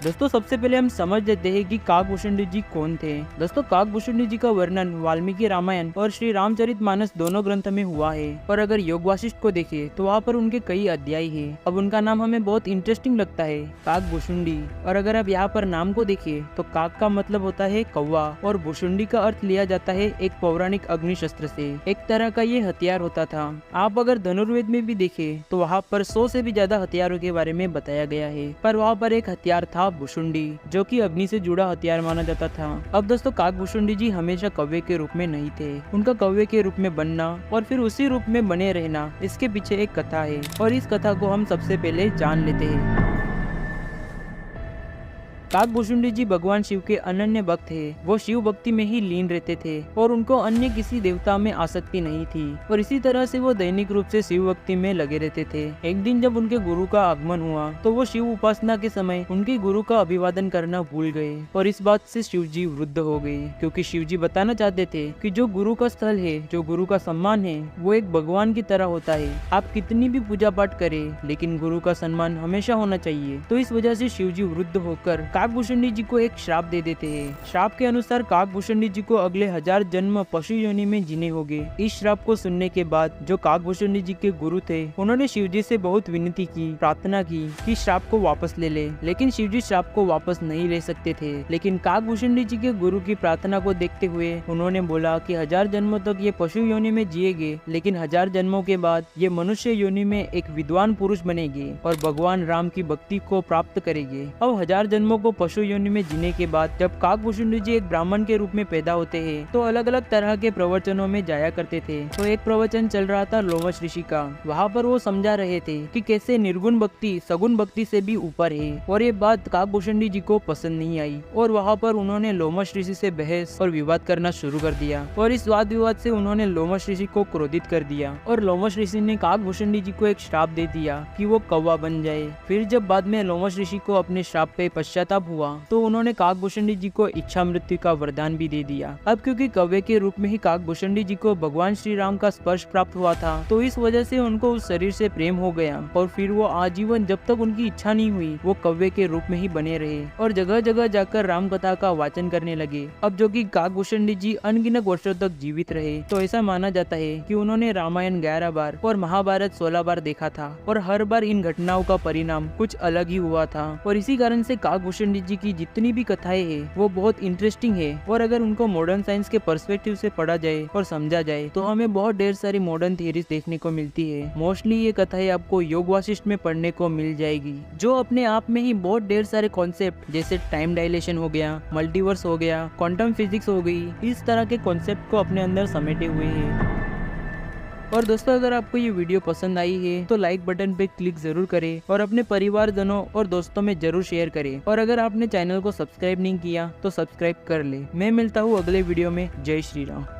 दोस्तों सबसे पहले हम समझ लेते हैं कि काकभूषुंडी जी कौन थे। दोस्तों काकभूषुंडी जी का वर्णन वाल्मीकि रामायण और श्री रामचरितमानस दोनों ग्रंथ में हुआ है। और अगर योग वासिष्ठ को देखें तो वहाँ पर उनके कई अध्याय हैं। अब उनका नाम हमें बहुत इंटरेस्टिंग लगता है, काकभूषुंडी। और अगर आप यहाँ पर नाम को देखें तो काक का मतलब होता है कौवा और भूषुंडी का अर्थ लिया जाता है एक पौराणिक अग्नि शस्त्र से। एक तरह का ये हथियार होता था। आप अगर धनुर्वेद में भी देखें तो वहाँ पर 100 से भी ज्यादा हथियारों के बारे में बताया गया है, पर वहाँ पर एक हथियार था भूषुंडी, जो कि अग्नि से जुड़ा हथियार माना जाता था। अब दोस्तों काकभूषुंडी जी हमेशा कौवे के रूप में नहीं थे। उनका कौवे के रूप में बनना और फिर उसी रूप में बने रहना, इसके पीछे एक कथा है और इस कथा को हम सबसे पहले जान लेते हैं। काकभूषुंडी जी भगवान शिव के अनन्य भक्त थे। वो शिव भक्ति में ही लीन रहते थे और उनको अन्य किसी देवता में आसक्ति नहीं थी और इसी तरह से वो दैनिक रूप से शिव भक्ति में लगे रहते थे। एक दिन जब उनके गुरु का आगमन हुआ तो वो शिव उपासना के समय उनके गुरु का अभिवादन करना भूल गए और इस बात से शिव जी वृद्ध हो गए, क्योंकि शिव जी बताना चाहते थे कि जो गुरु का स्थल है, जो गुरु का सम्मान है, वो एक भगवान की तरह होता है। आप कितनी भी पूजा पाठ करें लेकिन गुरु का सम्मान हमेशा होना चाहिए। तो इस वजह से शिव जी वृद्ध होकर काकभूषुंडी जी को एक श्राप दे देते हैं। श्राप के अनुसार काकभूषुंडी जी को अगले 1000 जन्म पशु योनि में जीने होंगे। इस श्राप को सुनने के बाद जो काकभूषुंडी जी के गुरु थे उन्होंने शिव जी से बहुत विनती की, प्रार्थना की कि श्राप को वापस ले ले, लेकिन शिव जी श्राप को वापस नहीं ले सकते थे। लेकिन काकभूषुंडी जी के गुरु की प्रार्थना को देखते हुए उन्होंने बोला कि 1000 जन्मों तक ये पशु योनि में जिएंगे, लेकिन 1000 जन्मों के बाद ये मनुष्य योनि में एक विद्वान पुरुष बनेंगे और भगवान राम की भक्ति को प्राप्त करेंगे। अब 1000 जन्मों को पशु योनि में जीने के बाद जब काकभूषुंडी जी एक ब्राह्मण के रूप में पैदा होते हैं तो अलग अलग तरह के प्रवचनों में जाया करते थे। तो एक प्रवचन चल रहा था लोमश ऋषि का। वहाँ पर वो समझा रहे थे कि कैसे निर्गुण भक्ति सगुण भक्ति से भी ऊपर है और ये बात काकभूषुंडी जी को पसंद नहीं आई और वहाँ पर उन्होंने लोमश ऋषि से बहस और विवाद करना शुरू कर दिया और इस वाद विवाद से उन्होंने लोमश ऋषि को क्रोधित कर दिया और लोमश ऋषि ने काकभूषुंडी जी को एक श्राप दे दिया कि वो कौवा बन जाए। फिर जब बाद में लोमश ऋषि को अपने श्राप पे पश्चाताप हुआ तो उन्होंने काकभूषुंडी जी को इच्छा मृत्यु का वरदान भी दे दिया। अब क्योंकि कौवे के रूप में ही काकभूषुंडी जी को भगवान श्री राम का स्पर्श प्राप्त हुआ था तो इस वजह से उनको उस शरीर से प्रेम हो गया और फिर वो आजीवन जब तक उनकी इच्छा नहीं हुई वो कौवे के रूप में ही बने रहे और जगह जगह जाकर राम कथा का वाचन करने लगे। अब जो कि काकभूषुंडी जी अनगिनत वर्षों तक जीवित रहे तो ऐसा माना जाता है कि उन्होंने रामायण 11 बार और महाभारत 16 बार देखा था और हर बार इन घटनाओं का परिणाम कुछ अलग ही हुआ था। और इसी कारण से काकभूषुंडी जी की जितनी भी कथाएं हैं वो बहुत इंटरेस्टिंग है और अगर उनको मॉडर्न साइंस के पर्सपेक्टिव से पढ़ा जाए और समझा जाए तो हमें बहुत ढेर सारी मॉडर्न थियरीज देखने को मिलती है। मोस्टली ये कथाएं आपको योग वासिष्ठ में पढ़ने को मिल जाएगी, जो अपने आप में ही बहुत ढेर सारे कॉन्सेप्ट जैसे टाइम डायलेशन हो गया, मल्टीवर्स हो गया, क्वांटम फिजिक्स हो गई, इस तरह के कॉन्सेप्ट को अपने अंदर समेटे हुए है। और दोस्तों अगर आपको ये वीडियो पसंद आई है तो लाइक बटन पे क्लिक जरूर करें और अपने परिवारजनों और दोस्तों में जरूर शेयर करें। और अगर आपने चैनल को सब्सक्राइब नहीं किया तो सब्सक्राइब कर ले। मैं मिलता हूँ अगले वीडियो में। जय श्री राम।